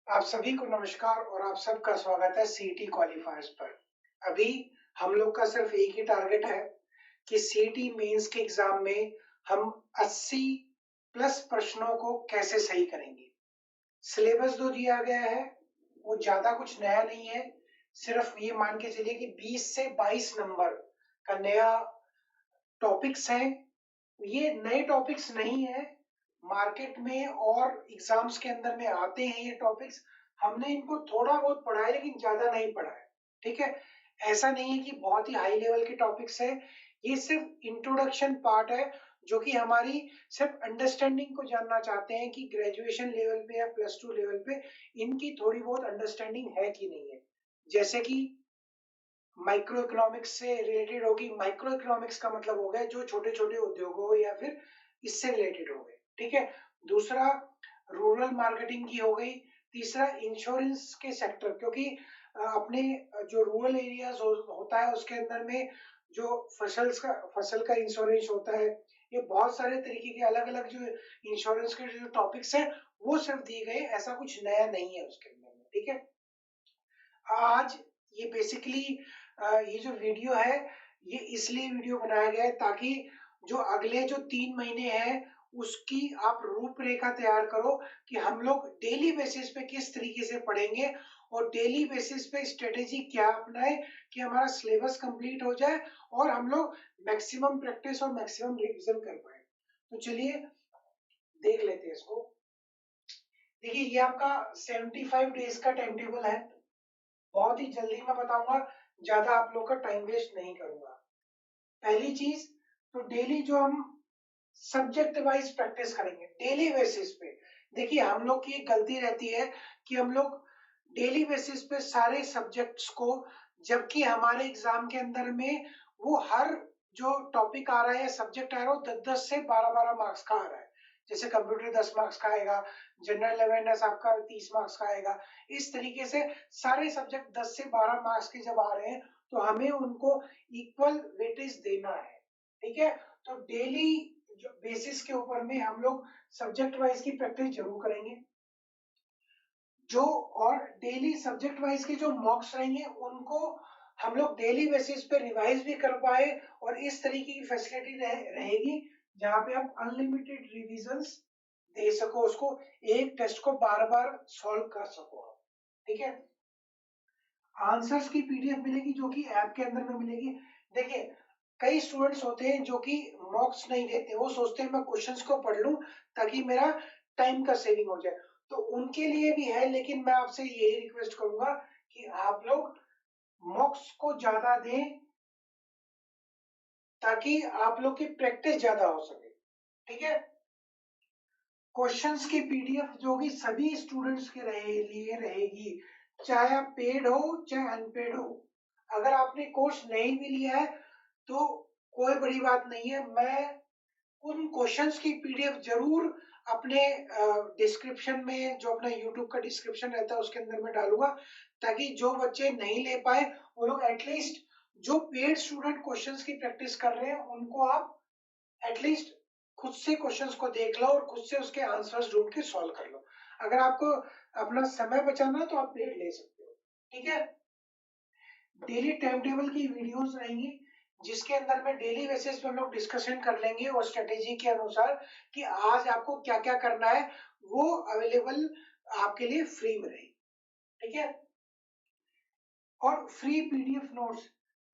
आप सभी को नमस्कार और आप सबका स्वागत है सीईटी क्वालिफायर्स पर। अभी हम लोग का सिर्फ एक ही टारगेट है कि सीईटी मेंस के एग्जाम में हम 80 प्लस प्रश्नों को कैसे सही करेंगे। सिलेबस जो दिया गया है वो ज्यादा कुछ नया नहीं है, सिर्फ ये मान के चलिए कि 20 से 22 नंबर का नया टॉपिक्स हैं। ये नए टॉपिक्स नहीं है, मार्केट में और एग्जाम्स के अंदर में आते हैं ये टॉपिक्स। हमने इनको थोड़ा बहुत पढ़ा है लेकिन ज्यादा नहीं पढ़ा है। ठीक है, ऐसा नहीं है कि बहुत ही हाई लेवल के टॉपिक्स है। ये सिर्फ इंट्रोडक्शन पार्ट है जो कि हमारी सिर्फ अंडरस्टैंडिंग को जानना चाहते हैं कि ग्रेजुएशन लेवल पे या प्लस टू लेवल पे इनकी थोड़ी बहुत अंडरस्टैंडिंग है कि नहीं है। जैसे कि माइक्रो इकोनॉमिक्स से रिलेटेड होगी। माइक्रो इकोनॉमिक्स का मतलब हो गया जो छोटे छोटे उद्योगों या फिर इससे रिलेटेड हो गए। ठीक है, दूसरा रूरल मार्केटिंग की हो गई। तीसरा इंश्योरेंस के सेक्टर, क्योंकि अपने जो रूरल एरियाज होता है उसके अंदर में जो फसल का इंश्योरेंस होता है। ये बहुत सारे तरीके के अलग अलग जो इंश्योरेंस के जो टॉपिक्स हैं वो सिर्फ दिए गए, ऐसा कुछ नया नहीं है उसके अंदर में। ठीक है, आज ये बेसिकली ये जो वीडियो है ये इसलिए वीडियो बनाया गया है ताकि जो अगले जो 3 महीने हैं उसकी आप रूपरेखा तैयार करो कि हम लोग डेली बेसिस पे किस तरीके से पढ़ेंगे और डेली बेसिस पे स्ट्रेटेजी क्या अपनाए कि हमारा सिलेबस कंप्लीट हो जाए और हम लोग मैक्सिमम प्रैक्टिस और मैक्सिमम रिवीजन कर पाए। तो चलिए देख लेते हैं इसको। देखिए ये आपका 75 डेज का टाइम टेबल है। बहुत ही जल्दी मैं बताऊंगा, ज्यादा आप लोग का टाइम वेस्ट नहीं करूंगा। पहली चीज, तो डेली जो हम सब्जेक्ट वाइज प्रैक्टिस करेंगे डेली बेसिस पे। देखिए हम लोग की एक गलती रहती है कि हम लोग डेली बेसिस पे सारे सब्जेक्ट्स को, जबकि हमारे एग्जाम के अंदर में वो हर जो टॉपिक आ रहा है या सब्जेक्ट आ रहा है वो 10-10 से 12-12 मार्क्स का आ रहा है। जैसे कंप्यूटर 10 मार्क्स का आएगा, जनरल अवेयरनेस आपका 30 मार्क्स का आएगा। इस तरीके से सारे सब्जेक्ट 10 से 12 मार्क्स के जब आ रहे हैं तो हमें उनको इक्वल वेटेज देना है। ठीक है, तो डेली जो बेसिस के ऊपर में हम लोग सब्जेक्ट वाइज की प्रैक्टिस जरूर करेंगे। जो और डेली सब्जेक्ट वाइज के जो मॉक्स रहेंगे उनको हम लोग डेली बेसिस पे रिवाइज भी कर पाए और इस तरीके की फैसिलिटी रहेगी जहां पे आप अनलिमिटेड रिविजन्स दे सको, उसको एक टेस्ट को बार बार सॉल्व कर सको। ठीक है, आंसर्स की पीडीएफ मिलेगी जो कि ऐप के अंदर में मिलेगी। देखिए कई स्टूडेंट्स होते हैं जो कि मॉक्स नहीं देते, वो सोचते हैं मैं क्वेश्चंस को पढ़ लूं ताकि मेरा टाइम का सेविंग हो जाए। तो उनके लिए भी है, लेकिन मैं आपसे यही रिक्वेस्ट करूंगा कि आप लोग मॉक्स को ज्यादा दें ताकि आप लोग की प्रैक्टिस ज्यादा हो सके। ठीक है, क्वेश्चंस की पीडीएफ जो कि सभी स्टूडेंट्स के लिए रहेगी, चाहे आप पेड हो चाहे अनपेड हो। अगर आपने कोर्स नहीं भी लिया है तो कोई बड़ी बात नहीं है, मैं उन क्वेश्चंस की पीडीएफ जरूर अपने डिस्क्रिप्शन में, जो अपना यूट्यूब का डिस्क्रिप्शन रहता है उसके अंदर में डालूंगा, ताकि जो बच्चे नहीं ले पाए वो लोग एटलीस्ट जो पेड स्टूडेंट क्वेश्चंस की प्रैक्टिस कर रहे हैं उनको आप एटलीस्ट खुद से क्वेश्चंस को देख लो और खुद से उसके आंसर्स ढूंढ के सॉल्व कर लो। अगर आपको अपना समय बचाना है तो आप पेड ले सकते हो। ठीक है, डेली टाइम टेबल की वीडियोस रहेंगी जिसके अंदर में डेली बेसिस पे हम लोग डिस्कशन कर लेंगे और स्ट्रेटेजी के अनुसार कि आज आपको क्या क्या करना है, वो अवेलेबल आपके लिए फ्री में रहेगी। ठीक है, और फ्री पीडीएफ नोट्स,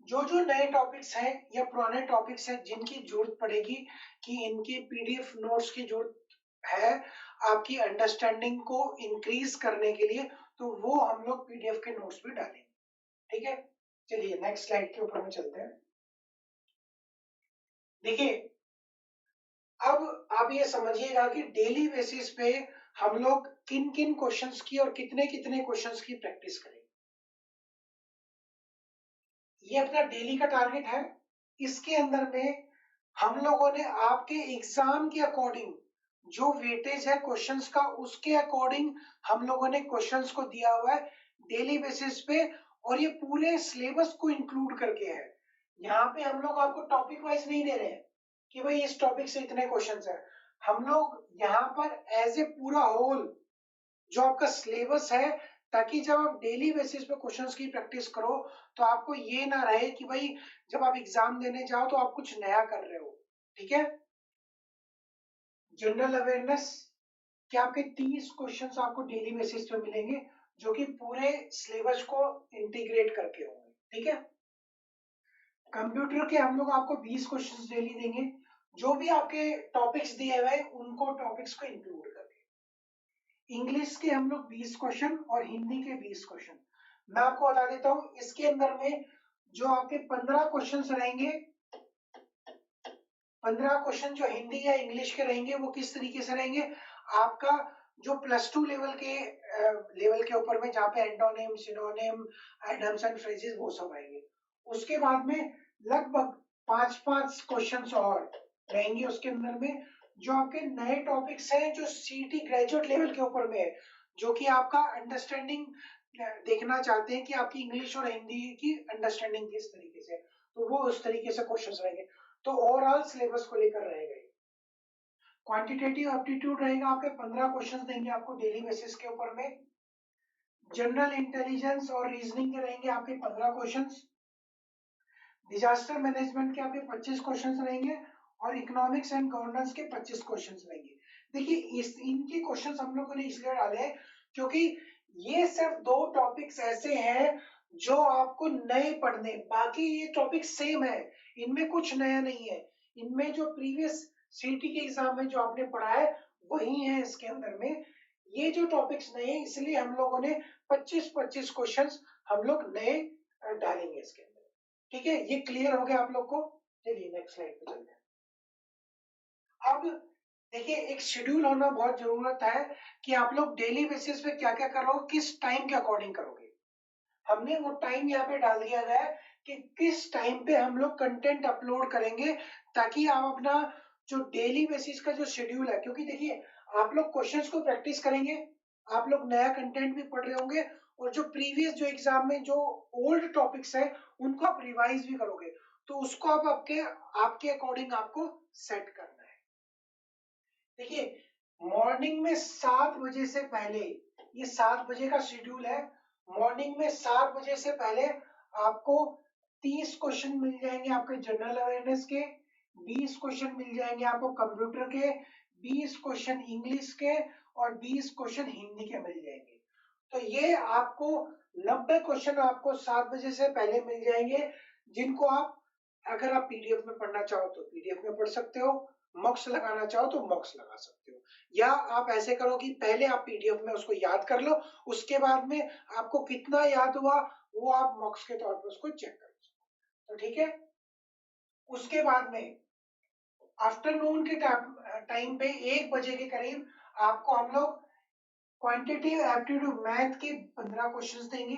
जो जो नए टॉपिक्स हैं या पुराने टॉपिक्स हैं जिनकी जरूरत पड़ेगी कि इनकी पीडीएफ नोट्स की जरूरत है आपकी अंडरस्टैंडिंग को इंक्रीज करने के लिए, तो वो हम लोग पीडीएफ के नोट्स भी डालेंगे। ठीक है, चलिए नेक्स्ट स्लाइड के ऊपर में चलते हैं। देखिए अब आप ये समझिएगा कि डेली बेसिस पे हम लोग किन किन क्वेश्चंस की और कितने कितने क्वेश्चंस की प्रैक्टिस करेंगे। ये अपना डेली का टारगेट है। इसके अंदर में हम लोगों ने आपके एग्जाम के अकॉर्डिंग जो वेटेज है क्वेश्चंस का उसके अकॉर्डिंग हम लोगों ने क्वेश्चंस को दिया हुआ है डेली बेसिस पे, और ये पूरे सिलेबस को इंक्लूड करके है। यहाँ पे हम लोग आपको टॉपिक वाइज नहीं दे रहे हैं कि भाई इस टॉपिक से इतने क्वेश्चंस है। हम लोग यहाँ पर एज ए पूरा होल जो आपका सिलेबस है, ताकि जब आप डेली बेसिस पे क्वेश्चंस की प्रैक्टिस करो तो आपको ये ना रहे कि भाई जब आप एग्जाम देने जाओ तो आप कुछ नया कर रहे हो। ठीक है। जनरल अवेयरनेस के आपके 30 क्वेश्चंस आपको डेली बेसिस पे मिलेंगे, जो कि पूरे सिलेबस को इंटीग्रेट करके होंगे। ठीक है। कंप्यूटर के हम लोग आपको 20 क्वेश्चंस डेली देंगे, जो भी आपके टॉपिक्स दिए हुए हैं उनको टॉपिक्स को इंक्लूड करके। इंग्लिश के हम लोग 20 क्वेश्चन और हिंदी के 20 क्वेश्चन। मैं आपको बता देता हूं इसके अंदर में जो आपके 15 क्वेश्चंस रहेंगे, 15 क्वेश्चन जो हिंदी या इंग्लिश के रहेंगे वो किस तरीके से रहेंगे, आपका जो +2 लेवल के ऊपर में, जहाँ पे antonym, synonym, idioms and phrases वो सब आएंगे। उसके बाद में लगभग 5-5 क्वेश्चंस और रहेंगे उसके अंदर में, जो आपके नए टॉपिक्स हैं, जो सीटी ग्रेजुएट लेवल के ऊपर में है, जो कि आपका अंडरस्टैंडिंग देखना चाहते हैं कि आपकी इंग्लिश और हिंदी की अंडरस्टैंडिंग किस तरीके से, तो वो उस तरीके से क्वेश्चंस रहेंगे। तो ओवरऑल सिलेबस को लेकर रहेगा। क्वांटिटेटिव एप्टीट्यूड रहेगा, आपके 15 क्वेश्चंस देंगे आपको डेली बेसिस के ऊपर में। जनरल इंटेलिजेंस और रीजनिंग के रहेंगे आपके 15 क्वेश्चंस। डिजास्टर मैनेजमेंट के आपके 25 क्वेश्चंस रहेंगे और इकोनॉमिक्स एंड गवर्नेंस के 25 क्वेश्चंस रहेंगे। देखिए इनके क्वेश्चंस हम लोगों ने इसलिए डाले हैं क्योंकि ये सिर्फ दो टॉपिक्स ऐसे हैं जो आपको नए पढ़ने, बाकी ये टॉपिक सेम है, इनमें कुछ नया नहीं है। इनमें जो प्रीवियस सीटी के एग्जाम में जो आपने पढ़ा है वही है इसके अंदर में। ये जो टॉपिक्स नए हैं इसलिए हम लोगों ने 25-25 क्वेश्चंस हम लोग नए डालेंगे इसके अंदर। ठीक है, ये क्लियर हो गया आप लोग को। चलिए नेक्स्ट स्लाइड पे चलते हैं। अब देखिए एक शेड्यूल होना बहुत जरूरत है कि आप लोग डेली बेसिस पे क्या क्या करोगे, किस टाइम के अकॉर्डिंग करोगे। हमने वो टाइम यहाँ पे डाल दिया गया है कि किस टाइम पे हम लोग कंटेंट अपलोड करेंगे, ताकि आप अपना जो डेली बेसिस का जो शेड्यूल है, क्योंकि देखिए आप लोग क्वेश्चंस को प्रैक्टिस करेंगे, आप लोग नया कंटेंट भी पढ़ रहे होंगे, और जो प्रीवियस जो एग्जाम में जो ओल्ड टॉपिक्स है उनको आप रिवाइज भी करोगे, तो उसको आप आपके आपके अकॉर्डिंग आपको सेट करना है। देखिए मॉर्निंग में 7 बजे से पहले, ये 7 बजे का शेड्यूल है, मॉर्निंग में 7 बजे से पहले आपको 30 क्वेश्चन मिल जाएंगे आपके जनरल अवेयरनेस के, 20 क्वेश्चन मिल जाएंगे आपको कंप्यूटर के, 20 क्वेश्चन इंग्लिश के और 20 क्वेश्चन हिंदी के मिल जाएंगे। तो ये आपको 90 क्वेश्चन आपको 7 बजे से पहले मिल जाएंगे, जिनको आप अगर आप पीडीएफ में पढ़ना चाहो तो पीडीएफ में पढ़ सकते हो, मॉक्स लगाना चाहो तो मॉक्स लगा सकते हो, या आप ऐसे करो कि पहले आप पीडीएफ में उसको याद कर लो, उसके बाद में आपको कितना याद हुआ वो आप मॉक्स के तौर पर उसको चेक कर लो। तो ठीक है। उसके बाद में आफ्टरनून के टाइम पे 1 बजे के करीब आपको हम लोग क्वांटिटेटिव एप्टीट्यूड मैथ के 15 क्वेश्चंस देंगे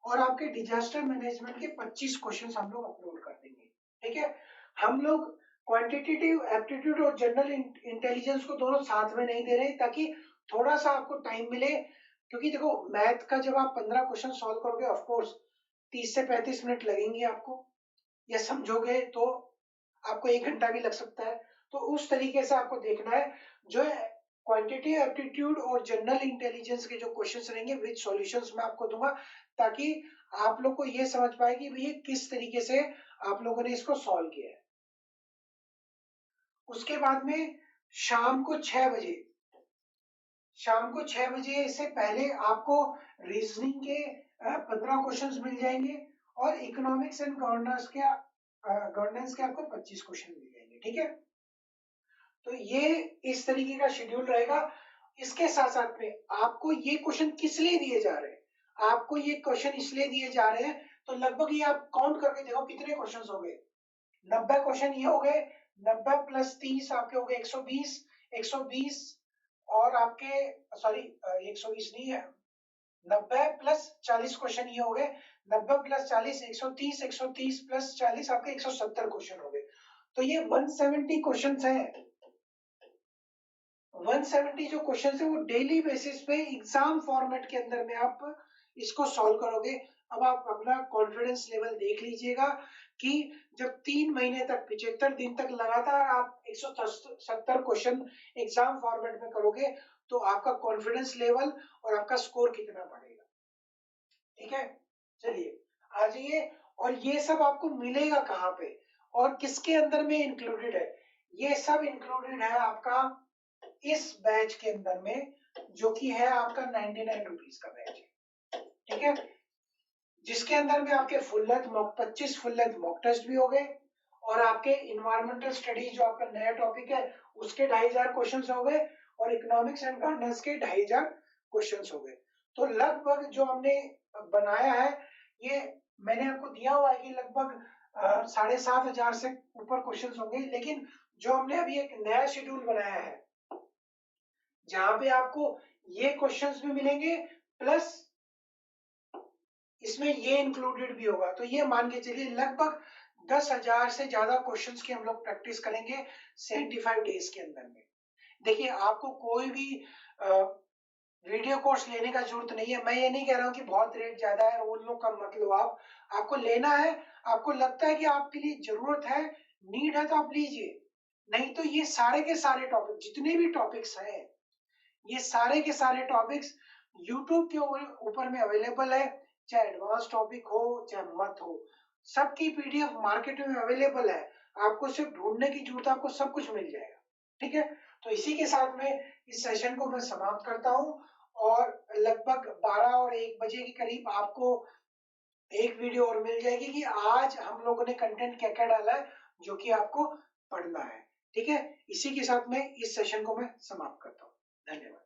और आपके डिजास्टर मैनेजमेंट के 25 क्वेश्चंस हम लोग अपलोड कर देंगे। ठीक है। हम लोग क्वांटिटेटिव एप्टीट्यूड और जनरल इंटेलिजेंस को दोनों साथ में नहीं दे रहे, ताकि थोड़ा सा आपको टाइम मिले, क्योंकि देखो मैथ का जब आप 15 क्वेश्चन सॉल्व करोगे ऑफ कोर्स 30 से 35 मिनट लगेंगे आपको, या समझोगे तो आपको 1 घंटा भी लग सकता है। तो उस तरीके से आपको देखना है। जो क्वांटिटी एप्टीट्यूड और जनरल इंटेलिजेंस के जो क्वेश्चंस रहेंगे विद सॉल्यूशंस मैं आपको दूंगा, ताकि आप लोग को ये समझ पाए कि भैया किस तरीके से आप लोगों ने इसको सॉल्व किया है। उसके बाद में शाम को 6 बजे, शाम को 6 बजे से पहले आपको रीजनिंग के 15 क्वेश्चंस मिल जाएंगे और इकोनॉमिक्स एंड गवर्नेंस के आपको 25 क्वेश्चन मिल जाएंगे। ठीक है। तो ये इस तरीके का शेड्यूल रहेगा। इसके साथ साथ में आपको ये क्वेश्चन किस लिए दिए जा रहे हैं, आपको ये क्वेश्चन इसलिए दिए जा रहे हैं, तो लगभग ये आप काउंट करके देखो कितने क्वेश्चन हो गए। 90 क्वेश्चन ये हो गए, 90 + 30 आपके हो गए 120, 120 और आपके सॉरी 120 नहीं है, 90 + 40 क्वेश्चन ये हो गए, 90 + 40 130, 130 + 40 आपके 170 क्वेश्चन हो गए। तो ये 170 क्वेश्चन है। 170 जो क्वेश्चन है वो डेली बेसिस पे एग्जाम फॉर्मेट के अंदर में आप इसको सॉल्व करोगे। अब आप अपना कॉन्फिडेंस लेवल देख लीजिएगा कि जब 3 महीने तक 75 दिन तक लगातार आप 170 क्वेश्चन एग्जाम फॉर्मेट में करोगे तो आपका कॉन्फिडेंस लेवल और आपका स्कोर कितना बढ़ेगा। ठीक है, चलिए आ जाइए। और ये सब आपको मिलेगा कहाँ पे और किसके अंदर में इंक्लूडेड है? ये सब इंक्लूडेड है आपका इस बैच के अंदर में, जो कि है आपका 99 रुपीज का बैच है। ठीक है, जिसके अंदर में आपके full length mock 25 full length mock test भी हो गए और आपके इन्वायरमेंटल स्टडीज जो आपका नया टॉपिक है उसके 2500 क्वेश्चंस हो गए और इकोनॉमिक्स एंड गवर्नेंस के 2500 क्वेश्चंस हो गए। तो लगभग जो हमने बनाया है, ये मैंने आपको दिया हुआ है कि लगभग 7500 से ऊपर क्वेश्चंस होंगे। लेकिन जो हमने अभी एक नया शेड्यूल बनाया है जहां पे आपको ये क्वेश्चंस भी मिलेंगे प्लस इसमें ये इंक्लूडेड भी होगा, तो ये मान के चलिए लगभग 10,000 से ज्यादा क्वेश्चंस की हम लोग प्रैक्टिस करेंगे 75 डेज के अंदर में। देखिए आपको कोई भी वीडियो कोर्स लेने का जरूरत नहीं है। मैं ये नहीं कह रहा हूँ कि बहुत रेट ज्यादा है, उन लोग का मत लो आप। आपको लेना है, आपको लगता है कि आपके लिए जरूरत है, नीड है, तो आप लीजिए। नहीं तो ये सारे के सारे टॉपिक जितने भी टॉपिक्स हैं, ये सारे के सारे टॉपिक्स यूट्यूब के ऊपर में अवेलेबल है। चाहे एडवांस टॉपिक हो चाहे मत हो, सबकी पीडीएफ मार्केट में अवेलेबल है। आपको सिर्फ ढूंढने की जरूरत है, आपको सब कुछ मिल जाएगा। ठीक है, तो इसी के साथ में इस सेशन को मैं समाप्त करता हूँ और लगभग 12 और 1 बजे के करीब आपको एक वीडियो और मिल जाएगी कि आज हम लोगों ने कंटेंट क्या क्या डाला है जो कि आपको पढ़ना है। ठीक है, इसी के साथ में इस सेशन को मैं समाप्त करता हूँ। धन्यवाद।